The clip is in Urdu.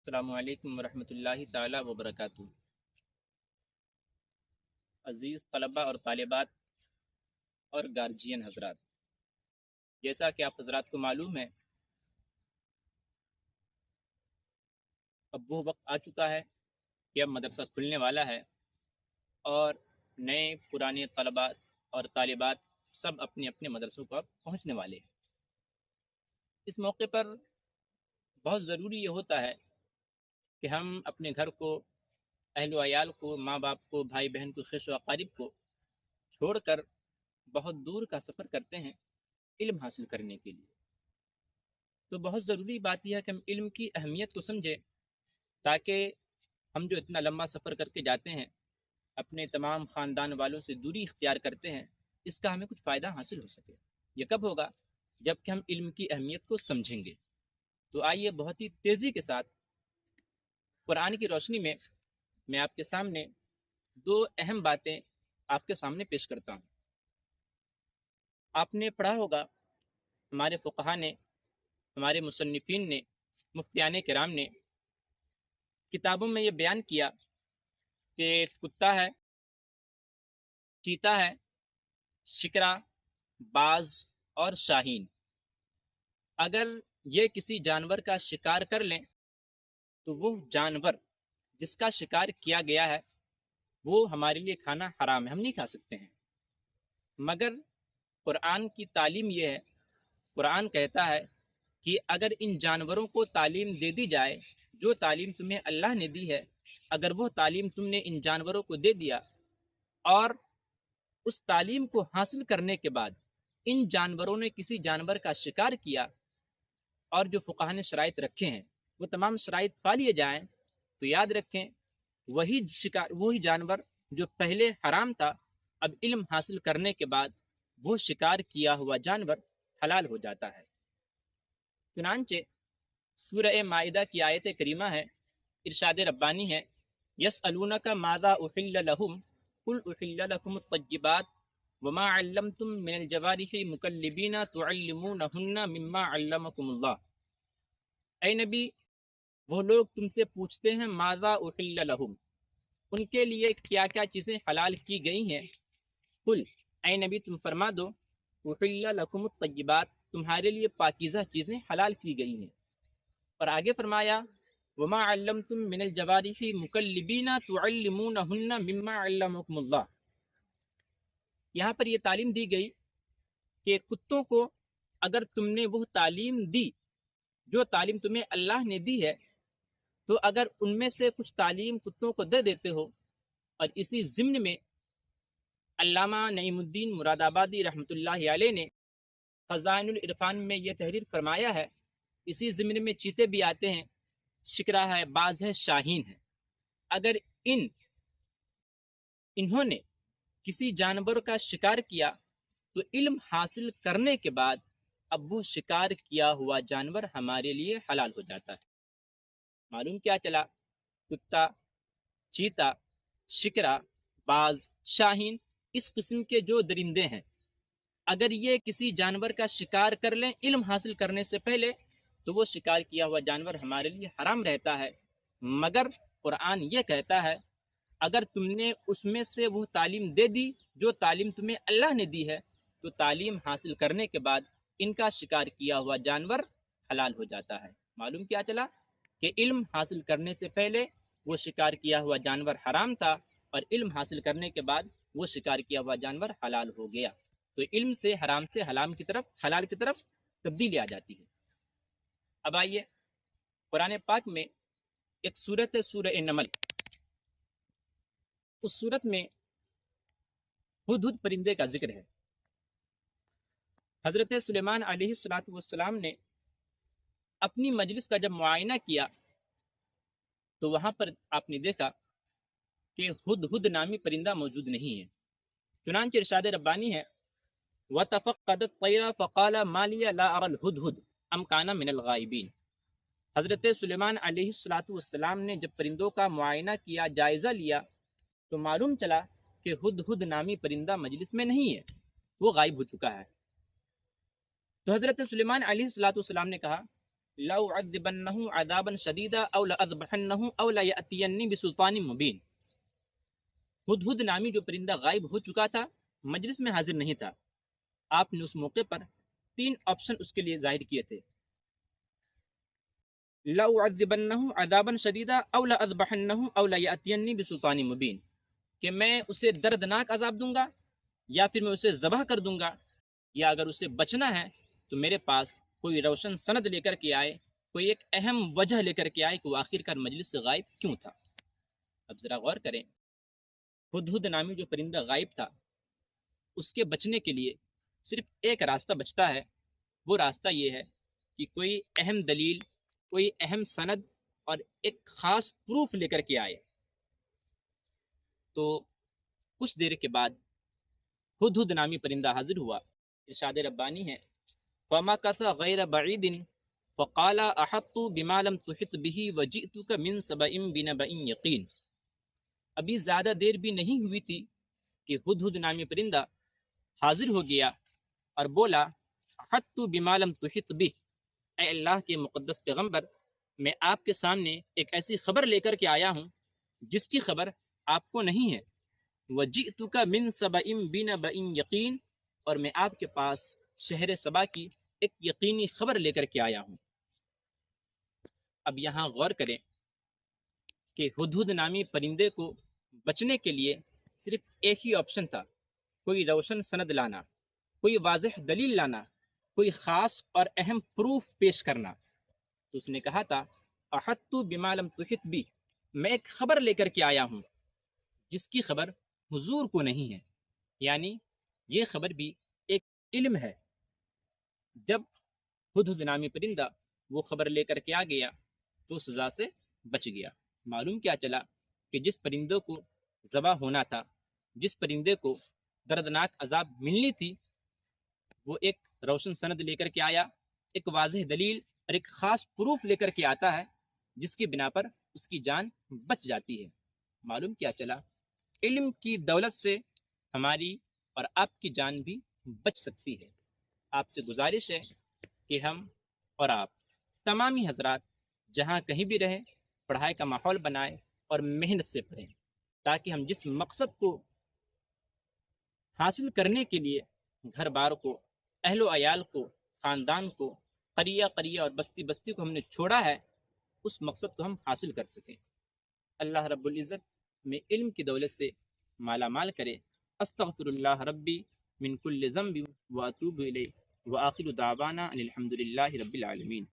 السلام علیکم ورحمۃ اللہ تعالی وبرکاتہ۔ عزیز طلباء اور طالبات اور گارجین حضرات، جیسا کہ آپ حضرات کو معلوم ہے، اب وہ وقت آ چکا ہے کہ اب مدرسہ کھلنے والا ہے اور نئے پرانے طلباء اور طالبات سب اپنے اپنے مدرسوں پر پہنچنے والے ہیں۔ اس موقع پر بہت ضروری یہ ہوتا ہے کہ ہم اپنے گھر کو، اہل و عیال کو، ماں باپ کو، بھائی بہن کو، خش و اقارب کو چھوڑ کر بہت دور کا سفر کرتے ہیں علم حاصل کرنے کے لیے۔ تو بہت ضروری بات یہ ہے کہ ہم علم کی اہمیت کو سمجھیں، تاکہ ہم جو اتنا لمبا سفر کر کے جاتے ہیں، اپنے تمام خاندان والوں سے دوری اختیار کرتے ہیں، اس کا ہمیں کچھ فائدہ حاصل ہو سکے۔ یہ کب ہوگا؟ جب کہ ہم علم کی اہمیت کو سمجھیں گے۔ تو آئیے بہت ہی تیزی کے ساتھ قرآن کی روشنی میں میں آپ کے سامنے دو اہم باتیں آپ کے سامنے پیش کرتا ہوں۔ آپ نے پڑھا ہوگا، ہمارے فقہا نے، ہمارے مصنفین نے، مفتیان کرام نے کتابوں میں یہ بیان کیا کہ کتا ہے، چیتا ہے، شکرا، باز اور شاہین، اگر یہ کسی جانور کا شکار کر لیں تو وہ جانور جس کا شکار کیا گیا ہے وہ ہمارے لیے کھانا حرام ہے، ہم نہیں کھا سکتے ہیں۔ مگر قرآن کی تعلیم یہ ہے، قرآن کہتا ہے کہ اگر ان جانوروں کو تعلیم دے دی جائے، جو تعلیم تمہیں اللہ نے دی ہے، اگر وہ تعلیم تم نے ان جانوروں کو دے دیا اور اس تعلیم کو حاصل کرنے کے بعد ان جانوروں نے کسی جانور کا شکار کیا اور جو فقہا نے شرائط رکھے ہیں وہ تمام شرائط پا لیے جائیں، تو یاد رکھیں وہی جانور جو پہلے حرام تھا، اب علم حاصل کرنے کے بعد وہ شکار کیا ہوا جانور حلال ہو جاتا ہے۔ چنانچہ سورہ مائدہ کی آیت کریمہ ہے، ارشاد ربانی ہے، یسألونک ماذا احل لہم قل احل لکم الطیبات وما علمتم من الجوارح مکلبین تعلمونہن مما علمکم اللہ۔ اے نبی، وہ لوگ تم سے پوچھتے ہیں ماذا احل لہم، ان کے لیے کیا کیا چیزیں حلال کی گئی ہیں۔ قل، اے نبی تم فرما دو، احل لکم الطیبات، تمہارے لیے پاکیزہ چیزیں حلال کی گئی ہیں۔ اور آگے فرمایا وما علمتم من الجوارح مکلبین تعلمونہن مما علمکم اللہ۔ یہاں پر یہ تعلیم دی گئی کہ کتوں کو اگر تم نے وہ تعلیم دی جو تعلیم تمہیں اللہ نے دی ہے، تو اگر ان میں سے کچھ تعلیم کتوں کو دے دیتے ہو، اور اسی ضمن میں علامہ نعیم الدین مراد آبادی رحمۃ اللہ علیہ نے خزائن العرفان میں یہ تحریر فرمایا ہے، اسی ضمن میں چیتے بھی آتے ہیں، شکرا ہے، باز ہے، شاہین ہے، اگر انہوں نے کسی جانور کا شکار کیا تو علم حاصل کرنے کے بعد اب وہ شکار کیا ہوا جانور ہمارے لیے حلال ہو جاتا ہے۔ معلوم کیا چلا؟ کتا، چیتا، شکرا، باز، شاہین، اس قسم کے جو درندے ہیں، اگر یہ کسی جانور کا شکار کر لیں علم حاصل کرنے سے پہلے تو وہ شکار کیا ہوا جانور ہمارے لیے حرام رہتا ہے۔ مگر قرآن یہ کہتا ہے اگر تم نے اس میں سے وہ تعلیم دے دی جو تعلیم تمہیں اللہ نے دی ہے، تو تعلیم حاصل کرنے کے بعد ان کا شکار کیا ہوا جانور حلال ہو جاتا ہے۔ معلوم کیا چلا کہ علم حاصل کرنے سے پہلے وہ شکار کیا ہوا جانور حرام تھا، اور علم حاصل کرنے کے بعد وہ شکار کیا ہوا جانور حلال ہو گیا۔ تو علم سے حرام سے حلال کی طرف تبدیلی آ جاتی ہے۔ اب آئیے قرآن پاک میں ایک سورت ہے سورہ نمل، اس سورت میں ہدہد پرندے کا ذکر ہے۔ حضرت سلیمان علیہ السلام نے اپنی مجلس کا جب معائنہ کیا تو وہاں پر آپ نے دیکھا کہ ہدہد نامی پرندہ موجود نہیں ہے۔ چنانچہ ارشاد ربانی ہے وَتَفَقَّدَ الطَّيْرَ فَقَالَ مَا لِيَ لَا أَرَى الْهُدْهُدْ أَمْ كَانَ مِنَ الْغَائِبِينَ۔ حضرت سلیمان علیہ السلام نے جب پرندوں کا معائنہ کیا، جائزہ لیا، تو معلوم چلا کہ ہدہد نامی پرندہ مجلس میں نہیں ہے، وہ غائب ہو چکا ہے۔ تو حضرت سلیمان علیہ السلام نے کہا لَأُعَذِّبَنَّهُ عَذَابًا شَدِيدًا أَوْ لَأَذْبَحَنَّهُ أَوْ لَيَأْتِيَنِّي بِسُلْطَانٍ مُبِينٍ۔ ہدہد نامی جو پرندہ غائب ہو چکا تھا، مجلس میں حاضر نہیں تھا، آپ نے اس موقع پر 3 آپشن اس کے لیے ظاہر کیے تھے، لَأُعَذِّبَنَّهُ عَذَابًا شَدِيدًا أَوْ لَأَذْبَحَنَّهُ أَوْ لَيَأْتِيَنِّي بِسُلْطَانٍ مُبِينٍ، کہ میں اسے دردناک عذاب دوں گا یا پھر میں اسے ذبح کر دوں گا، یا اگر اسے بچنا ہے تو میرے پاس کوئی روشن سند لے کر کے آئے، کوئی ایک اہم وجہ لے کر کے آئے کہ وہ آخرکار مجلس سے غائب کیوں تھا۔ اب ذرا غور کریں، ہدہد نامی جو پرندہ غائب تھا، اس کے بچنے کے لیے صرف ایک راستہ بچتا ہے، وہ راستہ یہ ہے کہ کوئی اہم دلیل، کوئی اہم سند اور ایک خاص پروف لے کر کے آئے۔ تو کچھ دیر کے بعد ہدہد نامی پرندہ حاضر ہوا۔ ارشاد ربانی ہے، فَمَكَثَ غَيْرَ بَعِيدٍ فَقَالَ أَحَطْتُ بِمَا لَمْ تُحِطْ بِهِ وَجِئْتُكَ مِنْ سَبَإٍ بِنَبَإٍ یقین۔ ابھی زیادہ دیر بھی نہیں ہوئی تھی کہ ہدہد نامی پرندہ حاضر ہو گیا اور بولا، احطت بما لم تحط به، اے اللہ کے مقدس پیغمبر، میں آپ کے سامنے ایک ایسی خبر لے کر کے آیا ہوں جس کی خبر آپ کو نہیں ہے، وجئتک من سبأ بنبأ یقین، اور میں آپ کے پاس شہر سبا کی ایک یقینی خبر لے کر کے آیا ہوں۔ اب یہاں غور کریں کہ ہدہد نامی پرندے کو بچنے کے لیے صرف ایک ہی آپشن تھا، کوئی روشن سند لانا، کوئی واضح دلیل لانا، کوئی خاص اور اہم پروف پیش کرنا۔ تو اس نے کہا تھا، احطت بما لم تحط بی، میں ایک خبر لے کر کے آیا ہوں جس کی خبر حضور کو نہیں ہے، یعنی یہ خبر بھی ایک علم ہے۔ جب ہدہد نامی پرندہ وہ خبر لے کر کے آ گیا تو سزا سے بچ گیا۔ معلوم کیا چلا کہ جس پرندوں کو ذبح ہونا تھا، جس پرندے کو دردناک عذاب ملنی تھی، وہ ایک روشن سند لے کر کے آیا، ایک واضح دلیل اور ایک خاص پروف لے کر کے آتا ہے جس کی بنا پر اس کی جان بچ جاتی ہے۔ معلوم کیا چلا، علم کی دولت سے ہماری اور آپ کی جان بھی بچ سکتی ہے۔ آپ سے گزارش ہے کہ ہم اور آپ تمامی حضرات جہاں کہیں بھی رہیں، پڑھائی کا ماحول بنائیں اور محنت سے پڑھیں، تاکہ ہم جس مقصد کو حاصل کرنے کے لیے گھر بار کو، اہل و عیال کو، خاندان کو، قریہ قریہ اور بستی بستی کو ہم نے چھوڑا ہے، اس مقصد کو ہم حاصل کر سکیں۔ اللہ رب العزت میں علم کی دولت سے مالا مال کرے۔ استغفر اللہ ربی من کل ذنب واتوب الیہ، وآخر دعوانا ان الحمد للہ رب العالمین۔